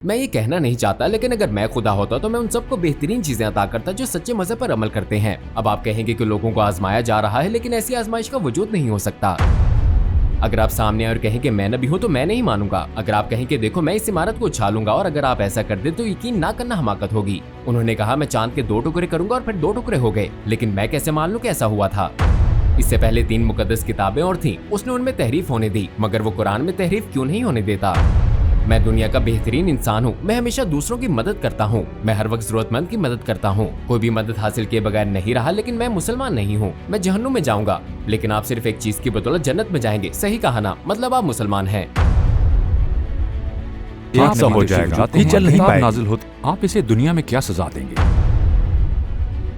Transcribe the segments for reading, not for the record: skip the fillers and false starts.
मैं ये कहना नहीं चाहता, लेकिन अगर मैं खुदा होता तो मैं उन सबको बेहतरीन चीजें अता करता जो सच्चे मजहब पर अमल करते हैं। अब आप कहेंगे कि लोगों को आजमाया जा रहा है, लेकिन ऐसी आजमाइश का वजूद नहीं हो सकता। अगर आप सामने आए और कहें कि मैं नबी हूँ तो मैं नहीं मानूंगा। अगर आप कहें कि देखो मैं इस इमारत को उछालूंगा, और अगर आप ऐसा कर दे तो यकीन ना करना हमाकत होगी। उन्होंने कहा मैं चांद के 2 टुकड़े करूंगा, और फिर 2 टुकड़े हो गए, लेकिन मैं कैसे मान लूं कि ऐसा हुआ था। इससे पहले 3 मुकद्दस किताबें और थीं, उसने उनमें तहरीफ होने दी, मगर वो कुरान में तहरीफ क्यों नहीं होने देता। मैं दुनिया का बेहतरीन इंसान हूँ, मैं हमेशा दूसरों की मदद करता हूँ, मैं हर वक्त जरूरतमंद की मदद करता हूँ। कोई भी मदद हासिल किए बगैर नहीं रहा, लेकिन मैं मुसलमान नहीं हूँ। मैं जहन्नुम में जाऊंगा, लेकिन आप सिर्फ एक चीज की बदौलत जन्नत में जाएंगे। सही कहा ना, मतलब आप मुसलमान हैं। हादसा हो जाएगा, ये चल नहीं पाएगी। नाजिल होती, आप इसे दुनिया में क्या सजा देंगे?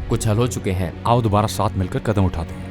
कुछ हल हो चुके हैं। आओ दोबारा साथ मिलकर कदम उठाते हैं।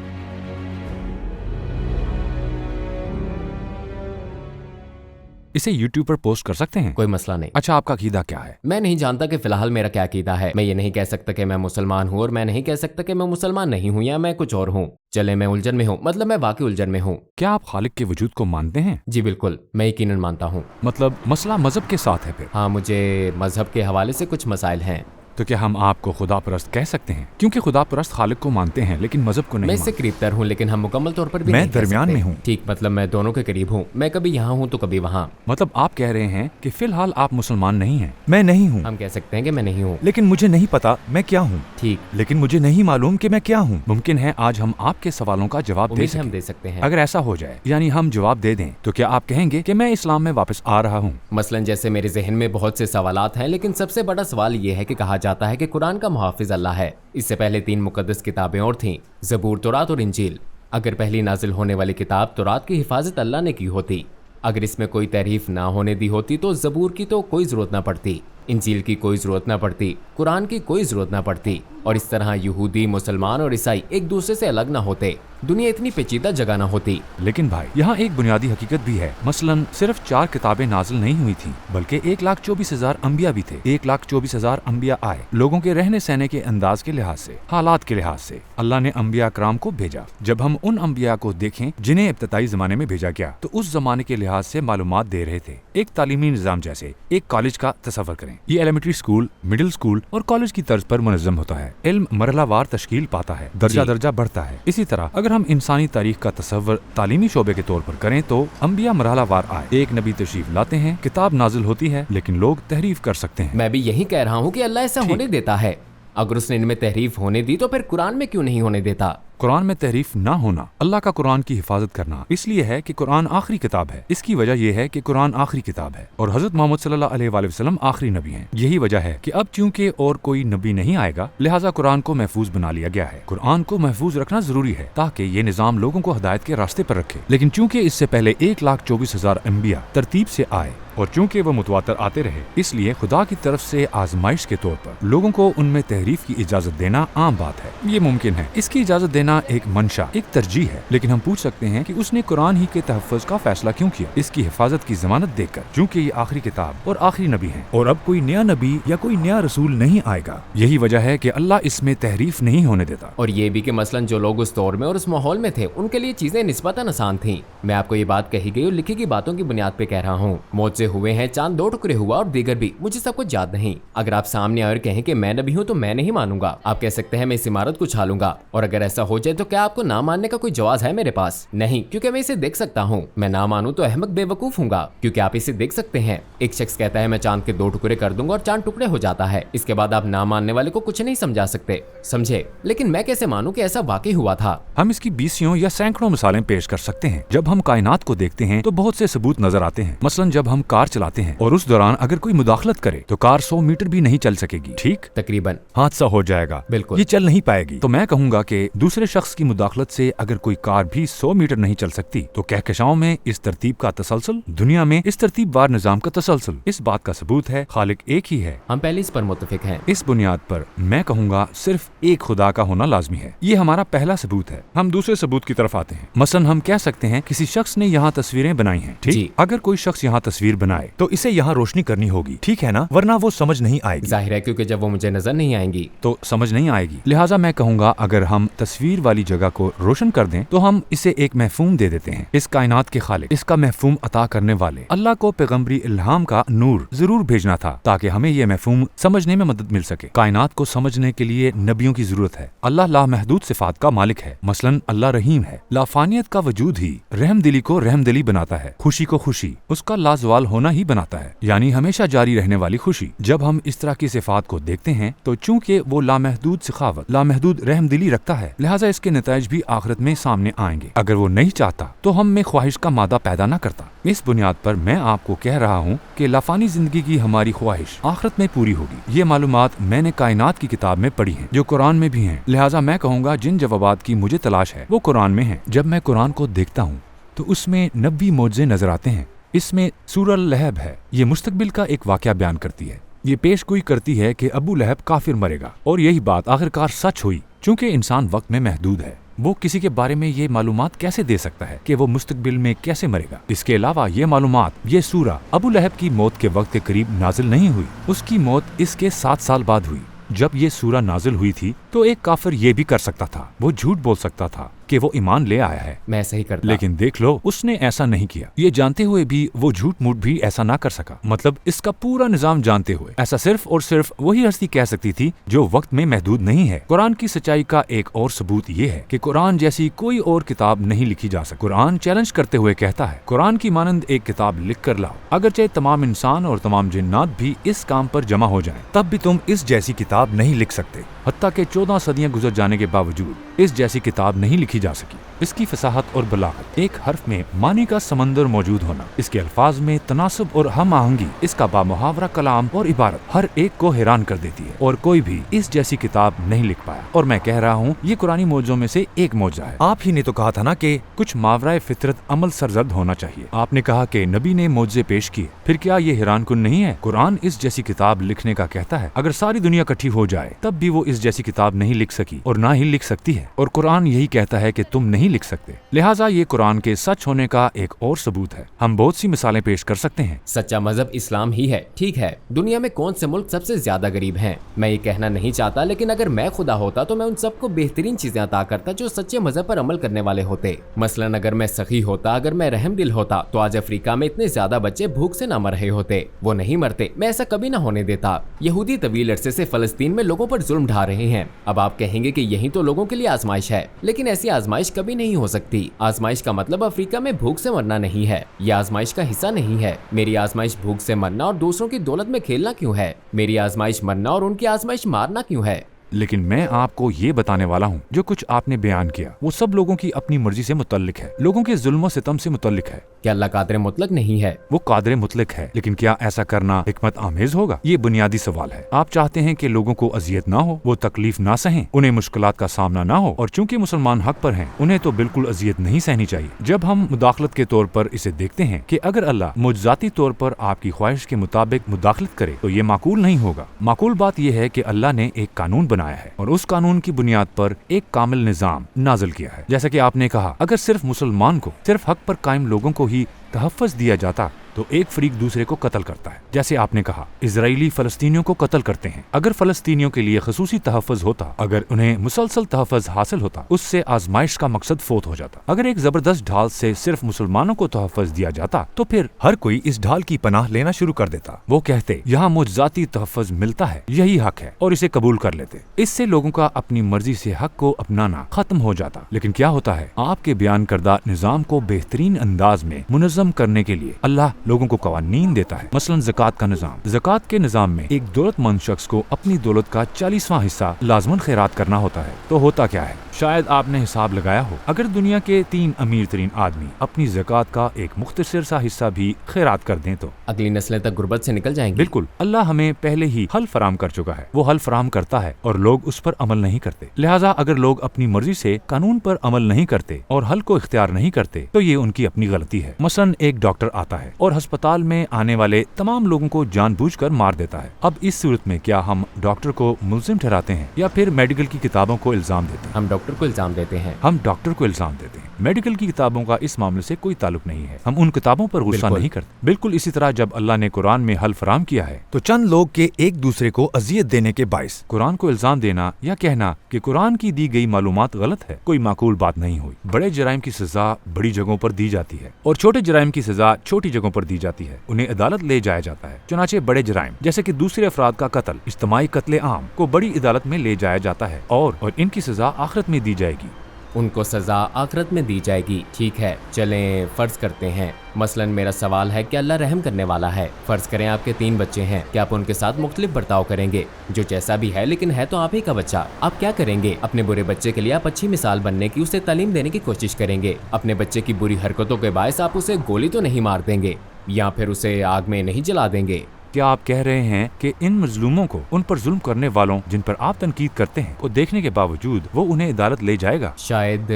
इसे YouTube पर पोस्ट कर सकते हैं? कोई मसला नहीं। अच्छा, आपका अकीदा क्या है? मैं नहीं जानता कि फिलहाल मेरा क्या अकीदा है। मैं ये नहीं कह सकता कि मैं मुसलमान हूँ, और मैं नहीं कह सकता कि मैं मुसलमान नहीं हूँ, या मैं कुछ और हूँ। चले, मैं उलझन में हूँ, मतलब मैं वाकई उलझन में हूँ। क्या आप खालिक के वजूद को मानते हैं? जी बिल्कुल, मैं यकीनन मानता हूँ। मतलब मसला मजहब के साथ है फिर? हाँ, मुझे मजहब के हवाले से कुछ मसाइल हैं। तो क्या हम आपको खुदा परस्त कह सकते हैं? क्योंकि खुदा परस्त खालिक को मानते हैं, लेकिन मजहब को नहीं। मैं इससे करीब तर हूँ, लेकिन हम मुकम्मल तौर पर भी मैं नहीं कह दरमियान सकते। में हूँ। ठीक, मतलब मैं दोनों के करीब हूँ। मैं कभी यहाँ हूँ तो कभी वहाँ। मतलब आप कह रहे हैं कि फिलहाल आप मुसलमान नहीं हैं? मैं नहीं हूँ। हम कह सकते हैं कि मैं नहीं हूँ। लेकिन मुझे नहीं पता मैं क्या हूँ। ठीक, लेकिन मुझे नहीं मालूम कि मैं क्या हूँ। मुमकिन है आज हम आपके सवालों का जवाब दे उम्मीद है सकें। हम दे सकते हैं। अगर ऐसा हो जाए, यानी हम जवाब दे दें, तो क्या आप कहेंगे कि मैं इस्लाम में वापस आ रहा हूँ? मसलन जैसे मेरे जहन में बहुत से सवालात हैं, लेकिन सबसे बड़ा सवाल ये है कि कहा जाता है कि कुरान का मुहाफिज अल्लाह है। इससे पहले 3 मुकद्दस किताबें और थीं, ज़बूर, तौरात और इंजील। अगर पहली नाजिल होने वाली किताब तौरात की हिफाजत अल्लाह ने की होती, अगर इसमें कोई तहरीफ ना होने दी होती, तो ज़बूर की तो कोई ज़रूरत ना पड़ती, इंजील की कोई ज़रूरत ना पड़ती, कुरान की कोई ज़रूरत ना पड़ती, और इस तरह यहूदी, मुसलमान और ईसाई एक दूसरे से अलग ना होते, दुनिया इतनी पेचीदा जगह ना होती। लेकिन भाई, यहाँ एक बुनियादी हकीकत भी है। मसलन सिर्फ 4 किताबें नाजिल नहीं हुई थी, बल्कि 1,24,000 अंबिया भी थे। 1,24,000 अंबिया आए, लोगों के रहने सहने के अंदाज के लिहाज से, हालात के लिहाज से अल्लाह ने अंबिया कराम को भेजा। जब हम उन अंबिया को देखें जिन्हें इब्तदाई जमाने में भेजा गया, तो उस जमाने के लिहाज से मालूमात दे रहे थे। एक तालीमी निजाम जैसे एक कॉलेज का तसव्वुर करें। ये एलिमेंट्री स्कूल, मिडिल स्कूल और कॉलेज की तर्ज पर मुनज़्ज़म होता है। इल्म मरहलावार तश्कील पाता है, दर्जा दर्जा बढ़ता है। इसी तरह अगर हम इंसानी तारीख का तसव्वुर तालीमी शोबे के तौर पर करें, तो अंबिया मरहलावार आए, एक नबी तशरीफ लाते हैं, किताब नाजिल होती है, लेकिन लोग तहरीफ कर सकते हैं। मैं भी यही कह रहा हूँ कि अल्लाह ऐसा होने देता है। अगर उसने इनमें तहरीफ होने दी, तो फिर कुरान में क्यों नहीं होने देता? कुरान में तहरीफ ना होना, अल्लाह का कुरान की हिफाजत करना इसलिए है कि कुरान आखिरी किताब है। इसकी वजह यह है कि कुरान आखिरी किताब है और हजरत मोहम्मद सल्लल्लाहु अलैहि वसल्लम आखिरी नबी हैं। यही वजह है कि अब चूंकि और कोई नबी नहीं आएगा, लिहाजा कुरान को महफूज बना लिया गया है। कुरान को महफूज रखना जरूरी है ताकि ये निजाम लोगों को हिदायत के रास्ते पर रखे। लेकिन चूंकि इससे पहले 1,24,000 अंबिया तरतीब से आए और चूंकि वो मुतवातर आते रहे, इसलिए खुदा की तरफ से आजमाइश के तौर पर लोगों को उनमें तहरीफ की इजाजत देना आम बात है। ये मुमकिन है। इसकी इजाजत देना एक मंशा, एक तरजीह है। लेकिन हम पूछ सकते हैं कि उसने कुरान ही के तहफ़्फ़ुज़ का फैसला क्यों किया, इसकी हिफाजत की जमानत देकर, चूंकि ये आखिरी किताब और आखिरी नबी है और अब कोई नया नबी या कोई नया रसूल नहीं आएगा। यही वजह है कि अल्लाह इसमें तहरीफ नहीं होने देता। और ये भी कि मसलन जो लोग उस दौर में और उस माहौल में थे, उनके लिए चीजें निस्बतन आसान थी। मैं आपको ये बात कही गई और लिखी गई बातों की बुनियाद पे कह रहा हूँ। मौत से हुए हैं चांद 2 टुकड़े हुआ और दीगर भी, मुझे सब कुछ याद नहीं। अगर आप सामने आए और कहें कि मैं नबी हूँ तो मैं नहीं मानूंगा। आप कह सकते हैं मैं इस इमारत को छालूंगा, और अगर ऐसा हो जाए तो क्या आपको ना मानने का कोई जवाब है मेरे पास? नहीं, क्योंकि मैं इसे देख सकता हूँ। मैं ना मानूं तो अहमक बेवकूफ हूँगा, क्योंकि आप इसे देख सकते हैं। एक शख्स कहता है मैं चांद के 2 टुकड़े कर दूंगा और चांद टुकड़े हो जाता है। इसके बाद आप ना मानने वाले को कुछ नहीं समझा सकते, समझे? लेकिन मैं कैसे मानूं कि ऐसा वाकई हुआ था? हम इसकी 20 या सैकड़ों मिसालें पेश कर सकते हैं। जब हम कायनात को देखते हैं तो बहुत से सबूत नजर आते हैं। मसलन जब हम कार चलाते हैं और उस दौरान अगर कोई मुदाखलत करे तो कार 100 मीटर भी नहीं चल सकेगी। ठीक, तकरीबन हादसा हो जाएगा। बिल्कुल, ये चल नहीं पाएगी। तो मैं कहूंगा कि दूसरे शख्स की मुदाखलत से अगर कोई कार भी 100 मीटर नहीं चल सकती, तो कहकशाओं में इस तरतीब का तसलसल, दुनिया में इस तरतीब वार निजाम का तसलसल, इस बात का सबूत है खालिक एक ही है। हम पहले इस पर मुत्तफिक हैं। इस बुनियाद पर मैं कहूंगा सिर्फ एक खुदा का होना लाजमी है। ये हमारा पहला सबूत है। हम दूसरे सबूत की तरफ आते हैं। मसलन हम कह सकते हैं किसी शख्स ने यहाँ तस्वीरें बनाई हैं। ठीक, अगर कोई शख्स यहाँ तस्वीर بنائے تو اسے یہاں روشنی کرنی ہوگی، ٹھیک ہے نا، ورنہ وہ سمجھ نہیں آئے گی۔ ظاہر ہے کیونکہ جب وہ مجھے نظر نہیں آئیں گی تو سمجھ نہیں آئے گی۔ لہٰذا میں کہوں گا اگر ہم تصویر والی جگہ کو روشن کر دیں تو ہم اسے ایک مفہوم دے دیتے ہیں۔ اس کائنات کے خالق، اس کا مفہوم عطا کرنے والے اللہ کو پیغمبری الہام کا نور ضرور بھیجنا تھا تاکہ ہمیں یہ مفہوم سمجھنے میں مدد مل سکے۔ کائنات کو سمجھنے کے لیے نبیوں کی ضرورت ہے۔ اللہ لامحدود صفات کا مالک ہے، مثلاً اللہ رحیم ہے۔ لافانیت کا وجود ہی رحم دلی کو رحم دلی بناتا ہے، خوشی کو خوشی اس کا لازوال ہونا ہی بناتا ہے، یعنی ہمیشہ جاری رہنے والی خوشی۔ جب ہم اس طرح کی صفات کو دیکھتے ہیں تو چونکہ وہ لامحدود سخاوت، لامحدود رحم دلی رکھتا ہے، لہٰذا اس کے نتائج بھی آخرت میں سامنے آئیں گے۔ اگر وہ نہیں چاہتا تو ہم میں خواہش کا مادہ پیدا نہ کرتا۔ اس بنیاد پر میں آپ کو کہہ رہا ہوں کہ لافانی زندگی کی ہماری خواہش آخرت میں پوری ہوگی۔ یہ معلومات میں نے کائنات کی کتاب میں پڑھی ہیں جو قرآن میں بھی ہیں، لہٰذا میں کہوں گا جن جوابات کی مجھے تلاش ہے وہ قرآن میں ہیں۔ جب میں قرآن کو دیکھتا ہوں تو اس میں 90 معجزے نظر آتے ہیں۔ اس میں سورہ اللہب ہے، یہ مستقبل کا ایک واقعہ بیان کرتی ہے۔ یہ پیش گوئی کرتی ہے کہ ابو لہب کافر مرے گا، اور یہی بات آخرکار سچ ہوئی۔ چونکہ انسان وقت میں محدود ہے، وہ کسی کے بارے میں یہ معلومات کیسے دے سکتا ہے کہ وہ مستقبل میں کیسے مرے گا؟ اس کے علاوہ یہ معلومات، یہ سورہ ابو لہب کی موت کے وقت کے قریب نازل نہیں ہوئی، اس کی موت اس کے 7 سال بعد ہوئی۔ جب یہ سورہ نازل ہوئی تھی تو ایک کافر یہ بھی کر سکتا تھا، وہ جھوٹ بول سکتا تھا کہ وہ ایمان لے آیا ہے، میں ایسا ہی کرتا، لیکن دیکھ لو اس نے ایسا نہیں کیا۔ یہ جانتے ہوئے بھی وہ جھوٹ موٹ بھی ایسا نہ کر سکا، مطلب اس کا پورا نظام جانتے ہوئے ایسا صرف اور صرف وہی ہستی کہہ سکتی تھی جو وقت میں محدود نہیں ہے۔ قرآن کی سچائی کا ایک اور ثبوت یہ ہے کہ قرآن جیسی کوئی اور کتاب نہیں لکھی جا سکتی۔ قرآن چیلنج کرتے ہوئے کہتا ہے، قرآن کی مانند ایک کتاب لکھ کر لاؤ، اگرچہ تمام انسان اور تمام جنات بھی اس کام پر جمع ہو جائیں، تب بھی تم اس جیسی کتاب نہیں لکھ سکتے۔ حتیٰ کہ 14 صدیاں گزر جانے کے باوجود اس جیسی کتاب نہیں لکھی جا سکی۔ اس کی فصاحت اور بلاغت، ایک حرف میں معنی کا سمندر موجود ہونا، اس کے الفاظ میں تناسب اور ہم آہنگی، اس کا بامحاورہ کلام اور عبارت ہر ایک کو حیران کر دیتی ہے، اور کوئی بھی اس جیسی کتاب نہیں لکھ پایا۔ اور میں کہہ رہا ہوں یہ قرآنی معجزوں میں سے ایک معجزہ ہے۔ آپ ہی نے تو کہا تھا نا کہ کچھ ماورائے فطرت عمل سرزد ہونا چاہیے۔ آپ نے کہا کہ نبی نے معجزے پیش کیے، پھر کیا یہ حیران کن نہیں ہے؟ قرآن اس جیسی کتاب لکھنے کا کہتا ہے، اگر ساری دنیا اکٹھی ہو جائے تب بھی وہ اس جیسی کتاب نہیں لکھ سکی اور نہ ہی لکھ سکتی ہے، اور قرآن یہی کہتا ہے کہ تم نہیں لکھ سکتے۔ لہٰذا یہ قرآن کے سچ ہونے کا ایک اور ثبوت ہے۔ ہم بہت سی مثالیں پیش کر سکتے ہیں۔ سچا مذہب اسلام ہی ہے، ٹھیک ہے۔ دنیا میں کون سے ملک سب سے زیادہ غریب ہیں میں یہ کہنا نہیں چاہتا، لیکن اگر میں خدا ہوتا تو میں ان سب کو بہترین چیزیں عطا کرتا جو سچے مذہب پر عمل کرنے والے ہوتے۔ مثلاً اگر میں سخی ہوتا، اگر میں رحم دل ہوتا تو آج افریقہ میں اتنے زیادہ بچے بھوک سے نہ مر رہے ہوتے۔ وہ نہیں مرتے، میں ایسا کبھی نہ ہونے دیتا۔ یہودی طویل عرصے سے فلسطین میں لوگوں پر ظلم ڈھا رہے ہیں۔ اب آپ کہیں گے کہ یہی تو لوگوں کے لیے آزمائش ہے، لیکن ایسی آزمائش کبھی نہیں ہو سکتی۔ آزمائش کا مطلب افریقہ میں بھوک سے مرنا نہیں ہے، یہ آزمائش کا حصہ نہیں ہے۔ میری آزمائش بھوک سے مرنا اور دوسروں کی دولت میں کھیلنا کیوں ہے؟ میری آزمائش مرنا اور ان کی آزمائش مارنا کیوں ہے؟ لیکن میں آپ کو یہ بتانے والا ہوں جو کچھ آپ نے بیان کیا وہ سب لوگوں کی اپنی مرضی سے متعلق ہے، لوگوں کے ظلم و ستم سے متعلق ہے۔ کیا اللہ قادر مطلق نہیں ہے؟ وہ قادر مطلق ہے، لیکن کیا ایسا کرنا حکمت آمیز ہوگا؟ یہ بنیادی سوال ہے۔ آپ چاہتے ہیں کہ لوگوں کو اذیت نہ ہو، وہ تکلیف نہ سہیں، انہیں مشکلات کا سامنا نہ ہو، اور چونکہ مسلمان حق پر ہیں انہیں تو بالکل اذیت نہیں سہنی چاہیے۔ جب ہم مداخلت کے طور پر اسے دیکھتے ہیں کہ اگر اللہ معجزاتی طور پر آپ کی خواہش کے مطابق مداخلت کرے تو یہ معقول نہیں ہوگا۔ معقول بات یہ ہے کہ اللہ نے ایک قانون بنایا ہے اور اس قانون کی بنیاد پر ایک کامل نظام نازل کیا ہے۔ جیسا کہ آپ نے کہا، اگر صرف مسلمان کو، صرف حق پر قائم لوگوں کو ہی تحفظ دیا جاتا تو ایک فریق دوسرے کو قتل کرتا ہے۔ جیسے آپ نے کہا، اسرائیلی فلسطینیوں کو قتل کرتے ہیں۔ اگر فلسطینیوں کے لیے خصوصی تحفظ ہوتا، اگر انہیں مسلسل تحفظ حاصل ہوتا، اس سے آزمائش کا مقصد فوت ہو جاتا۔ اگر ایک زبردست ڈھال سے صرف مسلمانوں کو تحفظ دیا جاتا تو پھر ہر کوئی اس ڈھال کی پناہ لینا شروع کر دیتا۔ وہ کہتے یہاں معجزاتی تحفظ ملتا ہے، یہی حق ہے، اور اسے قبول کر لیتے۔ اس سے لوگوں کا اپنی مرضی سے حق کو اپنانا ختم ہو جاتا۔ لیکن کیا ہوتا ہے؟ آپ کے بیان کردہ نظام کو بہترین انداز میں منظم کرنے کے لیے اللہ لوگوں کو قوانین دیتا ہے۔ مثلا زکوٰۃ کا نظام۔ زکوٰۃ کے نظام میں ایک دولت مند شخص کو اپنی دولت کا 40واں حصہ لازماً خیرات کرنا ہوتا ہے۔ تو ہوتا کیا ہے؟ شاید آپ نے حساب لگایا ہو، اگر دنیا کے 3 امیر ترین آدمی اپنی زکوٰۃ کا ایک مختصر سا حصہ بھی خیرات کر دیں تو اگلی نسلیں تک غربت سے نکل جائیں گی۔ بالکل، اللہ ہمیں پہلے ہی حل فراہم کر چکا ہے۔ وہ حل فراہم کرتا ہے اور لوگ اس پر عمل نہیں کرتے۔ لہٰذا اگر لوگ اپنی مرضی سے قانون پر عمل نہیں کرتے اور حل کو اختیار نہیں کرتے تو یہ ان کی اپنی غلطی ہے۔ مثلا ایک ڈاکٹر آتا ہے اور ہسپتال میں آنے والے تمام لوگوں کو جان بوجھ کر مار دیتا ہے۔ اب اس صورت میں کیا ہم ڈاکٹر کو ملزم ٹھہراتے ہیں یا پھر میڈیکل کی کتابوں کو الزام دیتے ہیں؟ ہم ڈاکٹر کو الزام دیتے ہیں۔ ہم ڈاکٹر کو الزام دیتے ہیں۔ میڈیکل کی کتابوں کا اس معاملے سے کوئی تعلق نہیں ہے، ہم ان کتابوں پر غصہ بالکل۔ نہیں کرتے۔ بالکل اسی طرح جب اللہ نے قرآن میں حل فراہم کیا ہے تو چند لوگ کے ایک دوسرے کو اذیت دینے کے باعث قرآن کو الزام دینا یا کہنا کہ قرآن کی دی گئی معلومات غلط ہے کوئی معقول بات نہیں ہوئی۔ بڑے جرائم کی سزا بڑی جگہوں پر دی جاتی ہے اور چھوٹے جرائم کی سزا چھوٹی جگہوں پر دی جاتی ہے، انہیں عدالت لے جایا جاتا ہے۔ چنانچہ بڑے جرائم جیسے کہ دوسرے افراد کا قتل، اجتماعی قتل عام کو بڑی عدالت میں لے جایا جاتا ہے اور ان کی سزا آخرت میں دی جائے گی۔ ان کو سزا آخرت میں دی جائے گی۔ ٹھیک ہے، چلیں فرض کرتے ہیں، مثلا میرا سوال ہے کہ اللہ رحم کرنے والا ہے۔ فرض کریں آپ کے 3 بچے ہیں، کیا آپ ان کے ساتھ مختلف برتاؤ کریں گے؟ جو جیسا بھی ہے لیکن ہے تو آپ ہی کا بچہ، آپ کیا کریں گے؟ اپنے برے بچے کے لیے آپ اچھی مثال بننے کی، اسے تعلیم دینے کی کوشش کریں گے۔ اپنے بچے کی بری حرکتوں کے باعث آپ اسے گولی تو نہیں مار دیں گے یا پھر اسے آگ میں نہیں جلا دیں گے؟ کیا آپ کہہ رہے ہیں کہ ان مظلوموں کو، ان پر ظلم کرنے والوں جن پر آپ تنقید کرتے ہیں، کو دیکھنے کے باوجود وہ انہیں عدالت لے جائے گا؟ شاید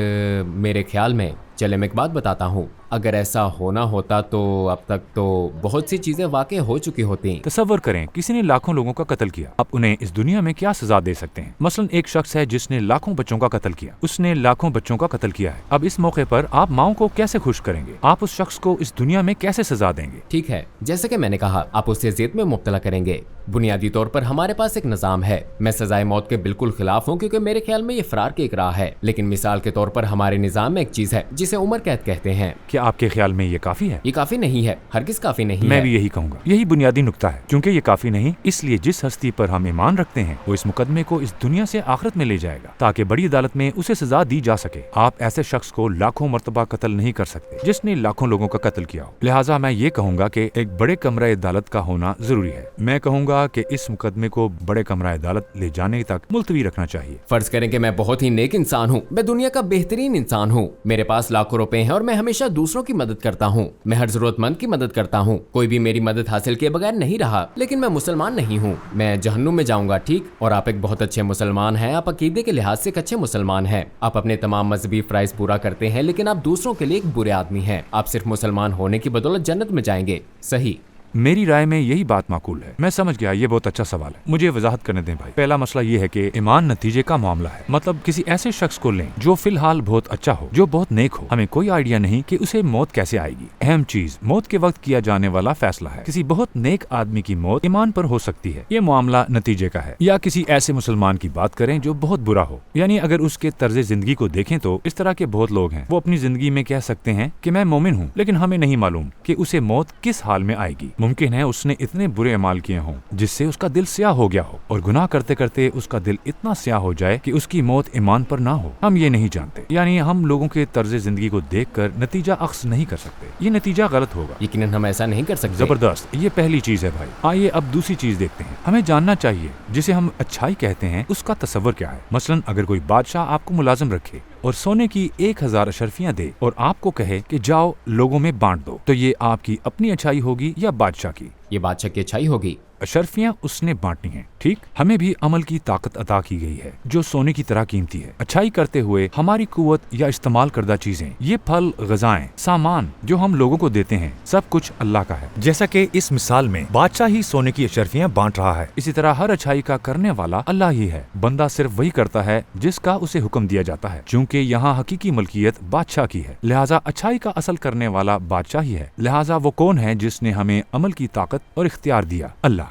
میرے خیال میں، چلے میں ایک بات بتاتا ہوں، اگر ایسا ہونا ہوتا تو اب تک تو بہت سی چیزیں واقع ہو چکی ہوتی۔ تصور کریں کسی نے لاکھوں لوگوں کا قتل کیا، آپ انہیں اس دنیا میں کیا سزا دے سکتے ہیں؟ مثلا ایک شخص ہے جس نے لاکھوں بچوں کا قتل کیا، اس نے لاکھوں بچوں کا قتل کیا ہے۔ اب اس موقع پر آپ ماؤں کو کیسے خوش کریں گے؟ آپ اس شخص کو اس دنیا میں کیسے سزا دیں گے؟ ٹھیک ہے، جیسے کہ میں نے کہا، آپ اسے زیت میں مبتلا کریں گے۔ بنیادی طور پر ہمارے پاس ایک نظام ہے، میں سزائے موت کے بالکل خلاف ہوں کیونکہ میرے خیال میں یہ فرار کی ایک راہ ہے، لیکن مثال کے طور پر ہمارے نظام میں ایک چیز ہے جسے عمر قید کہتے ہیں۔ کیا آپ کے خیال میں یہ کافی ہے؟ یہ کافی نہیں ہے، ہرگز کافی نہیں میں ہے۔ بھی یہی کہوں گا، یہی بنیادی نقطہ ہے۔ کیونکہ یہ کافی نہیں، اس لیے جس ہستی پر ہم ایمان رکھتے ہیں وہ اس مقدمے کو اس دنیا سے آخرت میں لے جائے گا تاکہ بڑی عدالت میں اسے سزا دی جا سکے۔ آپ ایسے شخص کو لاکھوں مرتبہ قتل نہیں کر سکتے جس نے لاکھوں لوگوں کا قتل کیا ہو۔ لہٰذا میں یہ کہوں گا کہ ایک بڑے کمرہ عدالت کا ہونا ضروری ہے۔ میں کہوں گا کہ اس مقدمے کو بڑے کمرہ عدالت لے جانے تک ملتوی رکھنا چاہیے۔ فرض کریں کہ میں بہت ہی نیک انسان ہوں، میں دنیا کا بہترین انسان ہوں، میرے پاس لاکھوں روپے ہیں اور میں ہمیشہ دوسروں کی مدد کرتا ہوں، میں ہر ضرورت مند کی مدد کرتا ہوں، کوئی بھی میری مدد حاصل کیے بغیر نہیں رہا، لیکن میں مسلمان نہیں ہوں، میں جہنم میں جاؤں گا۔ ٹھیک، اور آپ ایک بہت اچھے مسلمان ہیں، آپ عقیدے کے لحاظ سے ایک اچھے مسلمان ہیں، آپ اپنے تمام مذہبی فرائض پورا کرتے ہیں، لیکن آپ دوسروں کے لیے ایک برے آدمی ہیں، آپ صرف مسلمان ہونے کی بدولت جنت میں جائیں گے، صحیح؟ میری رائے میں یہی بات معقول ہے۔ میں سمجھ گیا، یہ بہت اچھا سوال ہے، مجھے وضاحت کرنے دیں بھائی۔ پہلا مسئلہ یہ ہے کہ ایمان نتیجے کا معاملہ ہے، مطلب کسی ایسے شخص کو لیں جو فی الحال بہت اچھا ہو، جو بہت نیک ہو، ہمیں کوئی آئیڈیا نہیں کہ اسے موت کیسے آئے گی۔ اہم چیز موت کے وقت کیا جانے والا فیصلہ ہے۔ کسی بہت نیک آدمی کی موت ایمان پر ہو سکتی ہے، یہ معاملہ نتیجے کا ہے۔ یا کسی ایسے مسلمان کی بات کریں جو بہت برا ہو، یعنی اگر اس کے طرز زندگی کو دیکھیں تو اس طرح کے بہت لوگ ہیں، وہ اپنی زندگی میں کہہ سکتے ہیں کہ میں مومن ہوں، لیکن ہمیں نہیں معلوم کہ اسے موت کس حال میں آئے گی۔ ممکن ہے اس نے اتنے برے اعمال کیے ہوں جس سے اس کا دل سیاہ ہو گیا ہو، اور گناہ کرتے کرتے اس کا دل اتنا سیاہ ہو جائے کہ اس کی موت ایمان پر نہ ہو۔ ہم یہ نہیں جانتے، یعنی ہم لوگوں کے طرز زندگی کو دیکھ کر نتیجہ اخذ نہیں کر سکتے، یہ نتیجہ غلط ہوگا۔ یقیناً ہم ایسا نہیں کر سکتے۔ زبردست، یہ پہلی چیز ہے بھائی۔ آئیے اب دوسری چیز دیکھتے ہیں۔ ہمیں جاننا چاہیے جسے ہم اچھائی کہتے ہیں اس کا تصور کیا ہے۔ مثلا اگر کوئی بادشاہ آپ کو ملازم رکھے اور سونے کی 1000 اشرفیاں دے اور آپ کو کہے کہ جاؤ لوگوں میں بانٹ دو، تو یہ آپ کی اپنی اچھائی ہوگی یا بادشاہ کی؟ یہ بادشاہ کی اچھائی ہوگی۔ اشرفیاں اس نے بانٹنی ہیں، ٹھیک؟ ہمیں بھی عمل کی طاقت عطا کی گئی ہے جو سونے کی طرح قیمتی ہے۔ اچھائی کرتے ہوئے ہماری قوت یا استعمال کردہ چیزیں، یہ پھل، غذائیں، سامان جو ہم لوگوں کو دیتے ہیں، سب کچھ اللہ کا ہے۔ جیسا کہ اس مثال میں بادشاہ ہی سونے کی اشرفیاں بانٹ رہا ہے۔ اسی طرح ہر اچھائی کا کرنے والا اللہ ہی ہے، بندہ صرف وہی کرتا ہے جس کا اسے حکم دیا جاتا ہے، چونکہ یہاں حقیقی ملکیت بادشاہ کی ہے، لہٰذا اچھائی کا اصل کرنے والا بادشاہ ہی ہے۔ لہٰذا وہ کون ہے جس نے ہمیں عمل کی طاقت اور اختیار دیا؟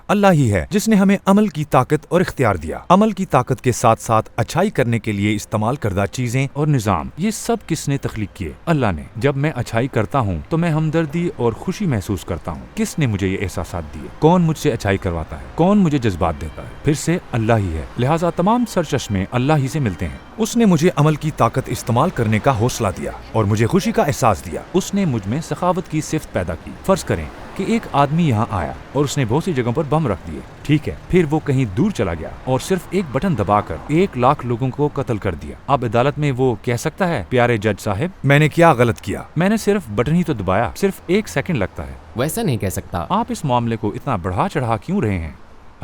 اللہ ہی ہے جس نے ہمیں عمل کی طاقت اور اختیار دیا۔ عمل کی طاقت کے ساتھ ساتھ اچھائی کرنے کے لیے استعمال کردہ چیزیں اور نظام، یہ سب کس نے تخلیق کیے؟ اللہ نے۔ جب میں اچھائی کرتا ہوں تو میں ہمدردی اور خوشی محسوس کرتا ہوں۔ کس نے مجھے یہ احساسات دیے؟ کون مجھ سے اچھائی کرواتا ہے؟ کون مجھے جذبات دیتا ہے؟ پھر سے اللہ ہی ہے، لہٰذا تمام سرچشمے اللہ ہی سے ملتے ہیں۔ اس نے مجھے عمل کی طاقت استعمال کرنے کا حوصلہ دیا اور مجھے خوشی کا احساس دیا۔ اس نے مجھ میں سخاوت کی صفت پیدا کی۔ فرض کریں کہ ایک آدمی یہاں آیا اور اس نے بہت سی جگہوں پر بم رکھ دیے، ٹھیک ہے، پھر وہ کہیں دور چلا گیا اور صرف ایک بٹن دبا کر 1,00,000 لوگوں کو قتل کر دیا۔ اب عدالت میں وہ کہہ سکتا ہے، پیارے جج صاحب، میں نے کیا غلط کیا؟ میں نے صرف بٹن ہی تو دبایا، صرف 1 سیکنڈ لگتا ہے۔ ویسا نہیں کہہ سکتا۔ آپ اس معاملے کو اتنا بڑھا چڑھا کیوں رہے ہیں؟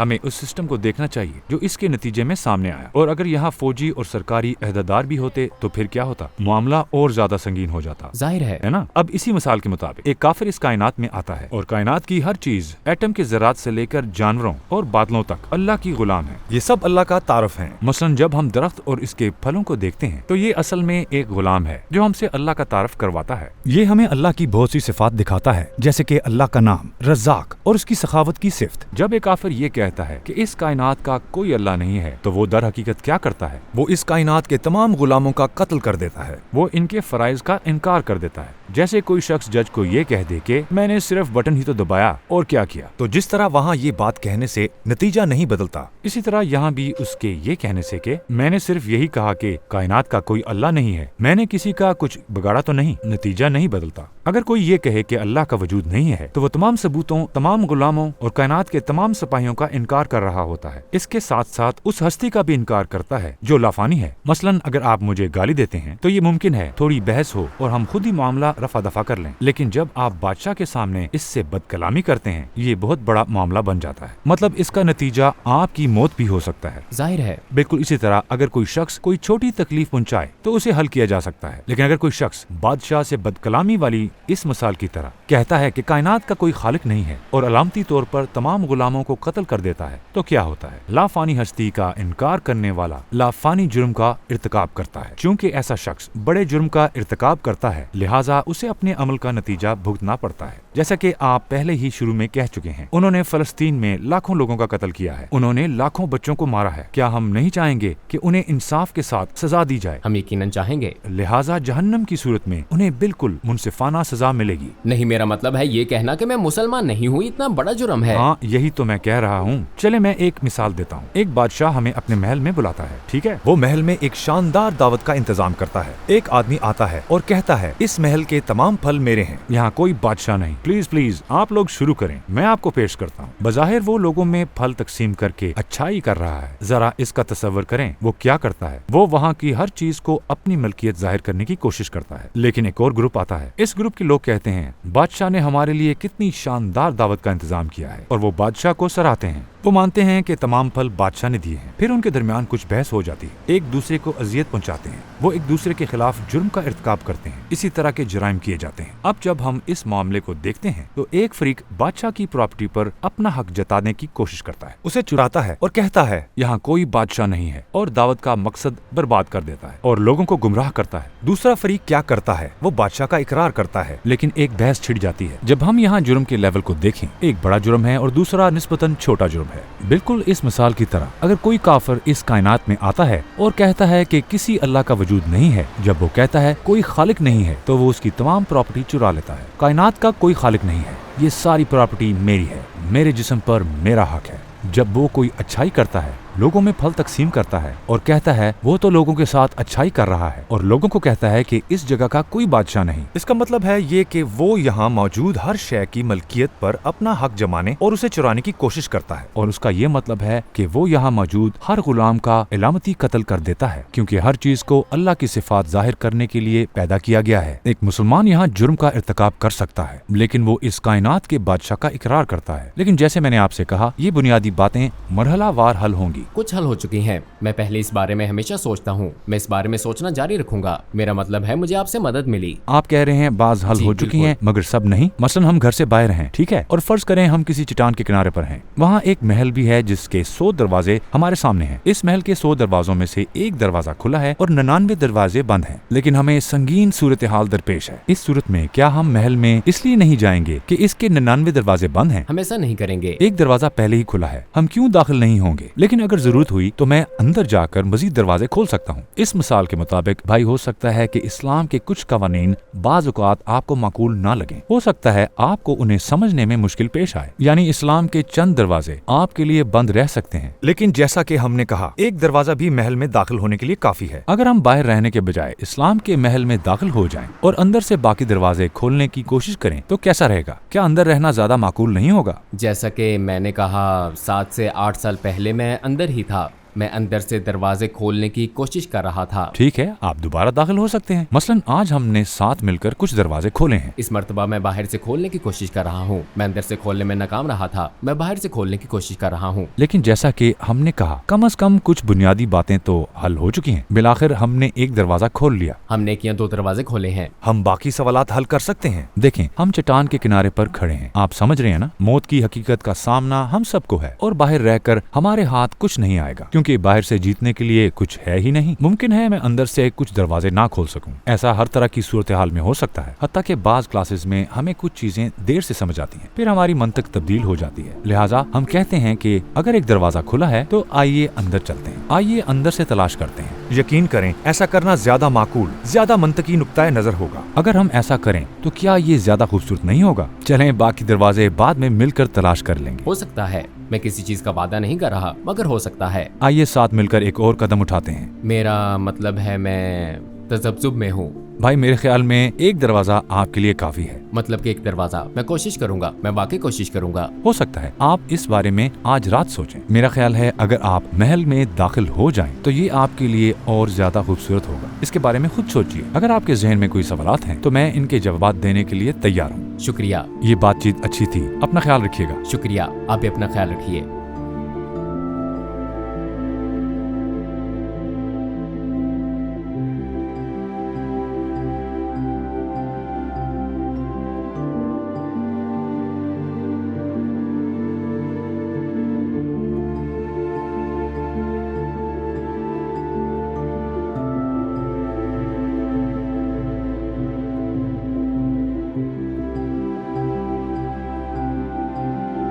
हमें उस सिस्टम को देखना चाहिए जो इसके नतीजे में सामने आया, और अगर यहाँ फौजी और सरकारी अहदेदार भी होते तो फिर क्या होता, मामला और ज्यादा संगीन हो जाता, जाहिर है ना। अब इसी मिसाल के मुताबिक एक काफिर इस कायनात में आता है और कायनात की हर चीज एटम के ज़रात से लेकर जानवरों और बादलों तक अल्लाह की गुलाम है। ये सब अल्लाह का तारफ है। मसलन जब हम दरख्त और इसके फलों को देखते हैं तो ये असल में एक गुलाम है जो हमसे अल्लाह का तारफ करवाता है। ये हमें अल्लाह की बहुत सी सिफात दिखाता है, जैसे कि अल्लाह का नाम रज़्ज़ाक और उसकी सखावत की सिफ्त। जब एक काफिर ये कहता है कि इस कायनात का कोई अल्लाह नहीं है तो वो दर हकीकत क्या करता है, वो इस कायनात के तमाम गुलामों का कत्ल कर देता है। वो इनके फराइज का इनकार कर देता है। जैसे कोई शख्स जज को ये कह दे कि मैंने सिर्फ बटन ही तो दबाया और क्या किया। तो जिस तरह वहाँ ये बात कहने से नतीजा नहीं बदलता, इसी तरह यहाँ भी उसके ये कहने से कि मैंने सिर्फ यही कहा कि कायनात का कोई अल्लाह नहीं है, मैंने किसी का कुछ बिगाड़ा तो नहीं, नतीजा नहीं बदलता। अगर कोई ये कहे कि अल्लाह का वजूद नहीं है तो वो तमाम सबूतों, तमाम गुलामों और कायनात के तमाम सिपाहियों का इनकार कर रहा होता है। इसके साथ साथ उस हस्ती का भी इनकार करता है जो लाफानी है। मसलन अगर आप मुझे गाली देते हैं तो ये मुमकिन है थोड़ी बहस हो और हम खुद ही मामला रफा दफा कर लें, लेकिन जब आप बादशाह के सामने इससे बदकलामी करते हैं ये बहुत बड़ा मामला बन जाता है। मतलब इसका नतीजा आपकी मौत भी हो सकता है। जाहिर है बिल्कुल इसी तरह अगर कोई शख्स कोई छोटी तकलीफ पहुंचाए तो उसे हल किया जा सकता है, लेकिन अगर कोई शख्स बादशाह से बदकलामी वाली इस मिसाल की तरह कहता है कि कायनात का कोई खालिक नहीं है और अलामती तौर पर तमाम गुलामों को कत्ल कर देता है तो क्या होता है, लाफानी हस्ती का इनकार करने वाला लाफानी जुर्म का इर्तिकाब करता है। चूंकि ऐसा शख्स बड़े जुर्म का इर्तिकाब करता है लिहाजा उसे अपने अमल का नतीजा भुगतना पड़ता है। जैसा कि आप पहले ही शुरू में कह चुके हैं, उन्होंने फलस्तीन में लाखों लोगों का कत्ल किया है, उन्होंने लाखों बच्चों को मारा है। क्या हम नहीं चाहेंगे कि उन्हें इंसाफ के साथ सजा दी जाए? हम यकीनन चाहेंगे। लिहाजा जहन्नम की सूरत में उन्हें बिल्कुल मुनसिफाना सजा मिलेगी। नहीं, मेरा मतलब है ये कहना कि मैं मुसलमान नहीं हूँ इतना बड़ा जुर्म है। हाँ, यही तो मैं कह रहा हूँ। चले मैं एक मिसाल देता हूँ। एक बादशाह हमें अपने महल में बुलाता है, ठीक है। वो महल में एक शानदार दावत का इंतजाम करता है। एक आदमी आता है और कहता है इस महल के तमाम फल मेरे हैं। यहाँ कोई बादशाह नहीं, प्लीज प्लीज आप लोग शुरू करें, मैं आपको पेश करता हूँ। बज़ाहिर वो लोगों में फल तकसीम करके अच्छाई कर रहा है। जरा इसका तसव्वुर करें वो क्या करता है, वो वहाँ की हर चीज को अपनी मलकियत जाहिर करने की कोशिश करता है। लेकिन एक और ग्रुप आता है, इस ग्रुप के लोग कहते हैं बादशाह ने हमारे लिए कितनी शानदार दावत का इंतजाम किया है, और वो बादशाह को सराहते हैं। वो मानते हैं कि तमाम फल बादशाह ने दिए हैं। फिर उनके दरमियान कुछ बहस हो जाती है, एक दूसरे को अजियत पहुंचाते हैं, वो एक दूसरे के खिलाफ जुर्म का इर्तिकाब करते हैं, इसी तरह के जराइम किए जाते हैं। अब जब हम इस मामले को देखते हैं तो एक फरीक बादशाह की प्रॉपर्टी पर अपना हक जताने की कोशिश करता है, उसे चुराता है और कहता है यहाँ कोई बादशाह नहीं है, और दावत का मकसद बर्बाद कर देता है और लोगों को गुमराह करता है। दूसरा फरीक क्या करता है, वो बादशाह का इकरार करता है। लेकिन एक बहस छिड़ जाती है। जब हम यहाँ जुर्म के लेवल को देखें, एक बड़ा जुर्म है और दूसरा निस्बतन छोटा जुर्म है। बिल्कुल इस मिसाल की तरह अगर कोई काफिर इस कायनात में आता है और कहता है कि किसी अल्लाह का वजूद नहीं है, जब वो कहता है कोई खालिक नहीं है तो वो उसकी तमाम प्रॉपर्टी चुरा लेता है। कायनात का कोई खालिक नहीं है, ये सारी प्रॉपर्टी मेरी है, मेरे जिस्म पर मेरा हक है। जब वो कोई अच्छाई करता है, लोगों में फल तकसीम करता है और कहता है वो तो लोगों के साथ अच्छाई कर रहा है, और लोगों को कहता है कि इस जगह का कोई बादशाह नहीं, इसका मतलब है ये कि वो यहाँ मौजूद हर शय की मलकियत पर अपना हक जमाने और उसे चुराने की कोशिश करता है। और उसका ये मतलब है कि वो यहाँ मौजूद हर गुलाम का इलामती कत्ल कर देता है, क्योंकि हर चीज को अल्लाह की सिफात जाहिर करने के लिए पैदा किया गया है। एक मुसलमान यहाँ जुर्म का इर्तिकाब कर सकता है, लेकिन वो इस कायनात के बादशाह का इकरार करता है। लेकिन जैसे मैंने आपसे कहा, ये बुनियादी बातें मरहलावार हल होंगी। कुछ हल हो चुकी हैं। मैं पहले इस बारे में हमेशा सोचता हूँ, मैं इस बारे में सोचना जारी रखूंगा। मेरा मतलब है मुझे आपसे मदद मिली। आप कह रहे हैं बाज हल हो चुकी हैं, मगर सब नहीं। मसलन हम घर से बाहर हैं, ठीक है, और फर्ज करें हम किसी चट्टान के किनारे पर हैं। वहाँ एक महल भी है जिसके 100 दरवाजे हमारे सामने हैं। इस महल के 100 दरवाजों में से एक दरवाजा खुला है और 99 दरवाजे बंद हैं। लेकिन हमें संगीन सूरत हाल दरपेश है। इस सूरत में क्या हम महल में इसलिए नहीं जाएंगे कि इसके 99 दरवाजे बंद हैं? हम ऐसा नहीं करेंगे। एक दरवाजा पहले ही खुला है, हम क्यों दाखिल नहीं होंगे? लेकिन अगर जरूरत हुई तो मैं अंदर जाकर मजीद दरवाजे खोल सकता हूँ। इस मिसाल के मुताबिक भाई हो सकता है कि इस्लाम के कुछ कवानीन बाज़ औक़ात आपको माकूल ना लगे, हो सकता है आपको उन्हें समझने में मुश्किल पेश आए। यानी इस्लाम के चंद दरवाजे आपके लिए बंद रह सकते हैं, लेकिन जैसा कि हमने कहा, एक दरवाजा भी महल में दाखिल होने के लिए काफी है। अगर हम बाहर रहने के बजाय इस्लाम के महल में दाखिल हो जाएं और अंदर से बाकी दरवाजे खोलने की कोशिश करें तो कैसा रहेगा? क्या अंदर रहना ज्यादा माकूल नहीं होगा? जैसा कि मैंने कहा, 7 से 8 साल पहले मैं अंदर ही था। मैं अंदर से दरवाजे खोलने की कोशिश कर रहा था। ठीक है, आप दोबारा दाखिल हो सकते हैं। मसलन आज हमने साथ मिलकर कुछ दरवाजे खोले हैं। इस मर्तबा मैं बाहर से खोलने की कोशिश कर रहा हूँ। मैं अंदर से खोलने में नाकाम रहा था, मैं बाहर से खोलने की कोशिश कर रहा हूँ। लेकिन जैसा कि हमने कहा, कम से कम कुछ बुनियादी बातें तो हल हो चुकी हैं। बिलाखिर हमने एक दरवाजा खोल लिया। हमने किया 2 दरवाजे खोले हैं। हम बाकी सवालात हल कर सकते हैं। देखें, हम चट्टान के किनारे पर खड़े हैं। आप समझ रहे हैं ना, मौत की हकीकत का सामना हम सबको है और बाहर रहकर हमारे हाथ कुछ नहीं आएगा, क्योंकि बाहर से जीतने के लिए कुछ है ही नहीं। मुमकिन है मैं अंदर से कुछ दरवाजे ना खोल सकूं। ऐसा हर तरह की सूरत हाल में हो सकता है। हत्ता कि बाज क्लासेस में हमें कुछ चीजें देर से समझ आती हैं, फिर हमारी मंतक तब्दील हो जाती है। लिहाजा हम कहते हैं कि अगर एक दरवाजा खुला है तो आइए अंदर चलते हैं, आइए अंदर से तलाश करते हैं। यकीन करें, ऐसा करना ज्यादा माकूल, ज्यादा मंतकी नुक्ताए नजर होगा। अगर हम ऐसा करें तो क्या ये ज्यादा खूबसूरत नहीं होगा? चलें, बाकी दरवाजे बाद में मिलकर तलाश कर लेंगे। हो सकता है, मैं किसी चीज का वादा नहीं कर रहा, मगर हो सकता है। आइए साथ मिलकर एक और कदम उठाते हैं। मेरा मतलब है मैं तजब्जुब में हूँ। भाई, मेरे ख्याल में एक दरवाजा आपके लिए काफी है। मतलब कि एक दरवाजा। मैं कोशिश करूंगा, मैं वाकई कोशिश करूंगा। हो सकता है आप इस बारे में आज रात सोचें। मेरा ख्याल है अगर आप महल में दाखिल हो जाएं तो ये आपके लिए और ज्यादा खूबसूरत होगा। इसके बारे में खुद सोचिए। अगर आपके जहन में कोई सवालात हैं तो मैं इनके जवाब देने के लिए तैयार हूँ। शुक्रिया। ये बातचीत अच्छी थी। अपना ख्याल रखिएगा। शुक्रिया, आप भी अपना ख्याल रखिए।